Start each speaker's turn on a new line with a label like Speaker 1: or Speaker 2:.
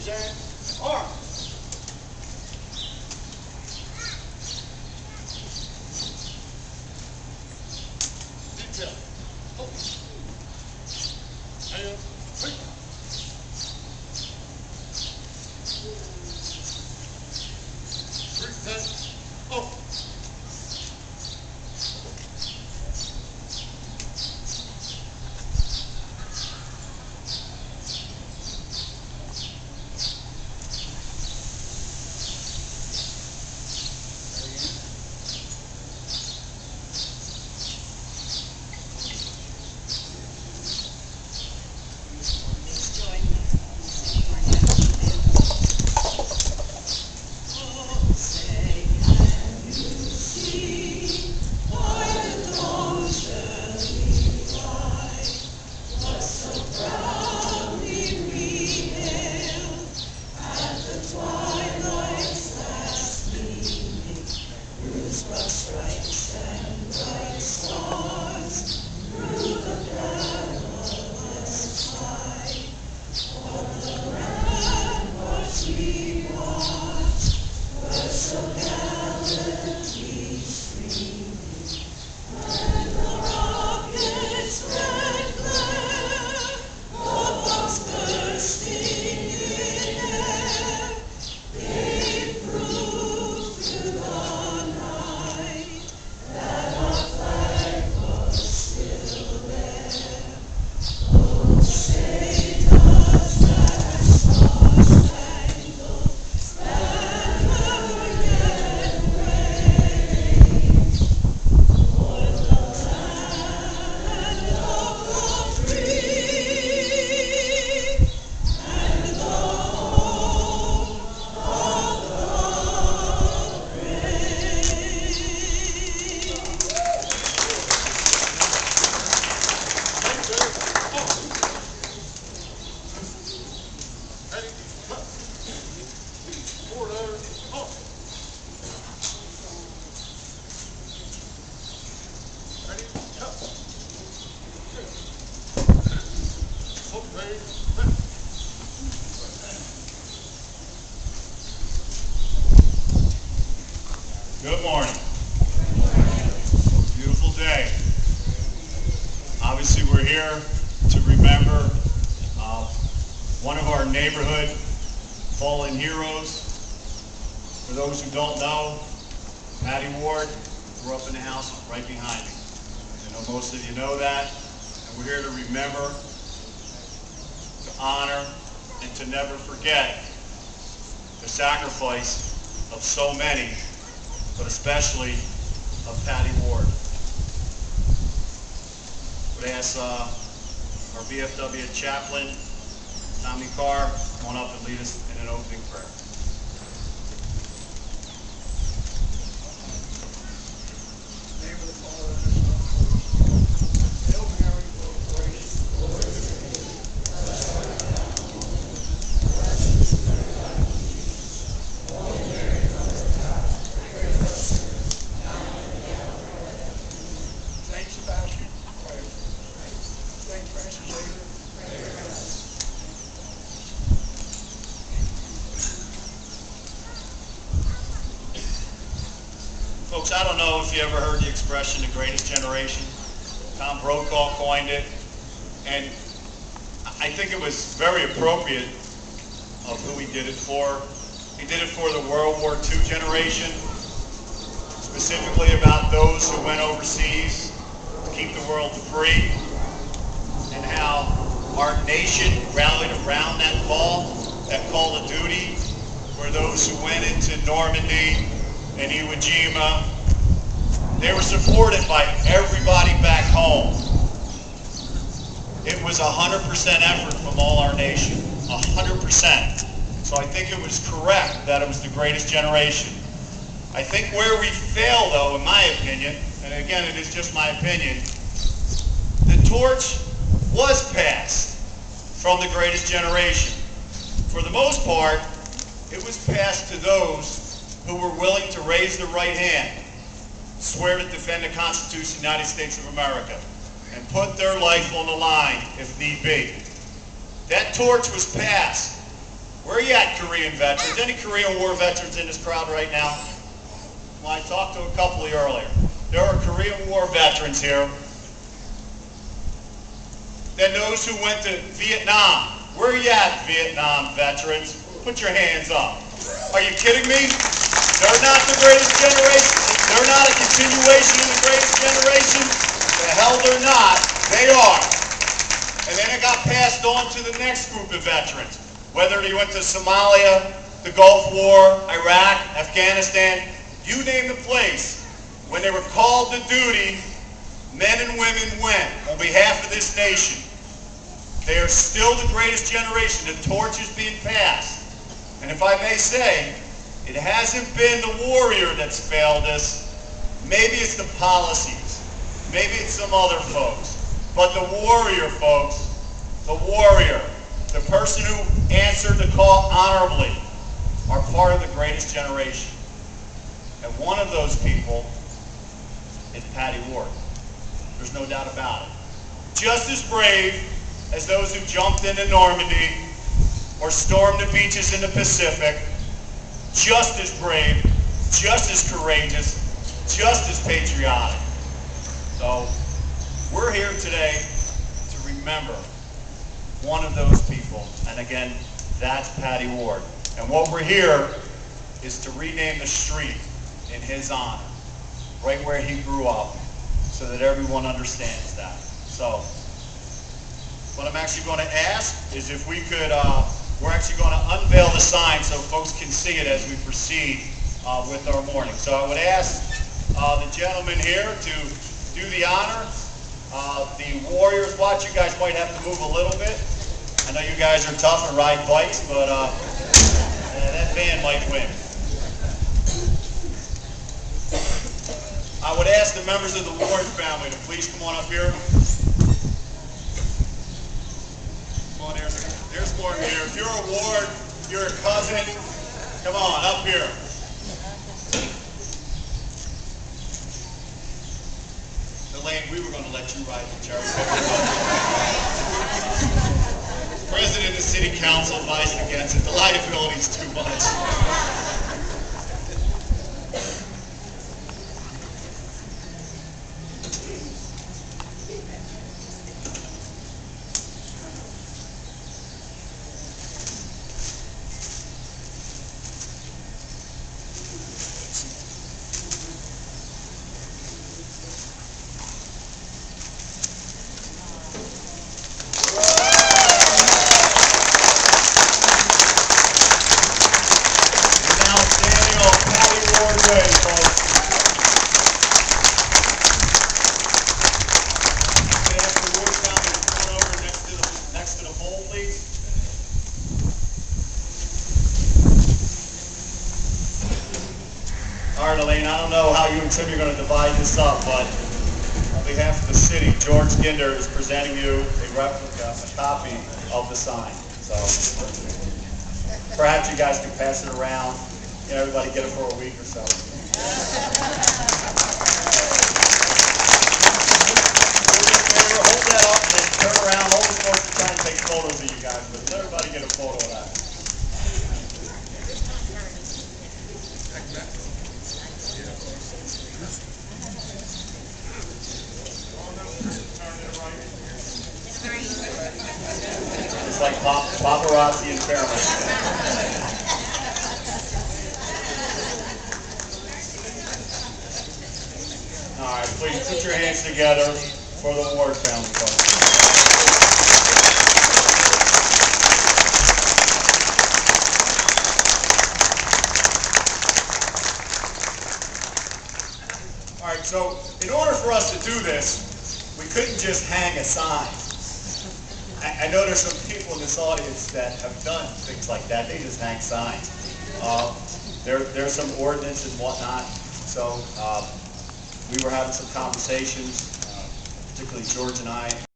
Speaker 1: Present arms. Detail. Oh. And three. Present. Oh.
Speaker 2: Good morning. Beautiful day. Obviously, we're here to remember one of our neighborhood fallen heroes. For those who don't know, Patty Ward grew up in the house right behind me. I know most of you know that, and we're here to remember, to honor, and to never forget the sacrifice of so many, but especially of Patty Ward. Would ask our VFW chaplain, Tommy Carr, come on up and lead us in an opening prayer.
Speaker 1: Name of the Father and the Son. Hail Mary, full of grace, the Lord is with thee. Blessed art thou among women, blessed is the fruit of thy womb, Jesus. Holy Mary, Mother of God, pray for us sinners, now and at the hour of our death. Saint Sebastian, pray for us. Saint Francis Xavier, pray for us.
Speaker 2: Folks, I don't know if you ever heard the expression, the greatest generation. Tom Brokaw coined it, and I think it was very appropriate of who he did it for. He did it for the World War II generation, specifically about those who went overseas to keep the world free, and how our nation rallied around that call of duty, were those who went into Normandy and Iwo Jima. They were supported by everybody back home. It was 100% effort from all our nation, 100%. So I think it was correct that it was the greatest generation. I think where we fail, though, in my opinion, and again, it is just my opinion, the torch was passed from the greatest generation. For the most part, it was passed to those who were willing to raise their right hand, swear to defend the Constitution of the United States of America, and put their life on the line if need be. That torch was passed. Where are you at? Korean veterans. Any Korean War veterans in this crowd right now? Well, I talked to a couple of you earlier. There are Korean War veterans here. Then those who went to Vietnam. Where are you at, Vietnam veterans? Put your hands up. Are you kidding me? They're not the greatest generation. They're not a continuation of the greatest generation. The hell they're not. They are. And then it got passed on to the next group of veterans. Whether they went to Somalia, the Gulf War, Iraq, Afghanistan, you name the place. When they were called to duty, men and women went on behalf of this nation. They are still the greatest generation. The torch is being passed. And if I may say, it hasn't been the warrior that's failed us. Maybe it's the policies. Maybe it's some other folks. But the warrior, folks, the warrior, the person who answered the call honorably, are part of the greatest generation. And one of those people is Patty Ward. There's no doubt about it. Just as brave as those who jumped into Normandy or stormed the beaches in the Pacific, just as brave, just as courageous, just as patriotic. So we're here today to remember one of those people. And again, that's Patty Ward. And what we're here is to rename the street in his honor, right where he grew up, so that everyone understands that. So what I'm actually going to ask is if we could, we're actually going to unveil the sign so folks can see it as we proceed with our morning. So I would ask the gentleman here to do the honor. The warriors, watch, you guys might have to move a little bit. I know you guys are tough and ride bikes, but that van might win. I would ask the members of the Ward family to please come on up here. Come on, there's more here. If you're a Ward, you're a cousin, come on, up here. Elaine, we were going to let you ride the cherry picker. President of the City Council advised against it. The liability is too much. All right, Elaine, I don't know how you and Tim are going to divide this up, but on behalf of the city, George Ginder is presenting you a replica, a copy of the sign. So perhaps you guys can pass it around. You know, everybody get it for a week or so. Hold that up, and then turn around, hold it forward to try and take photos of you guys, but let everybody get a photo of that. It's like paparazzi and Paramount. All right, please put your hands together for the Ward family, folks. All right, so in order for us to do this, we couldn't just hang a sign. I know there's some people in this audience that have done things like that. They just hang signs. There's some ordinance and whatnot. So we were having some conversations, particularly George and I.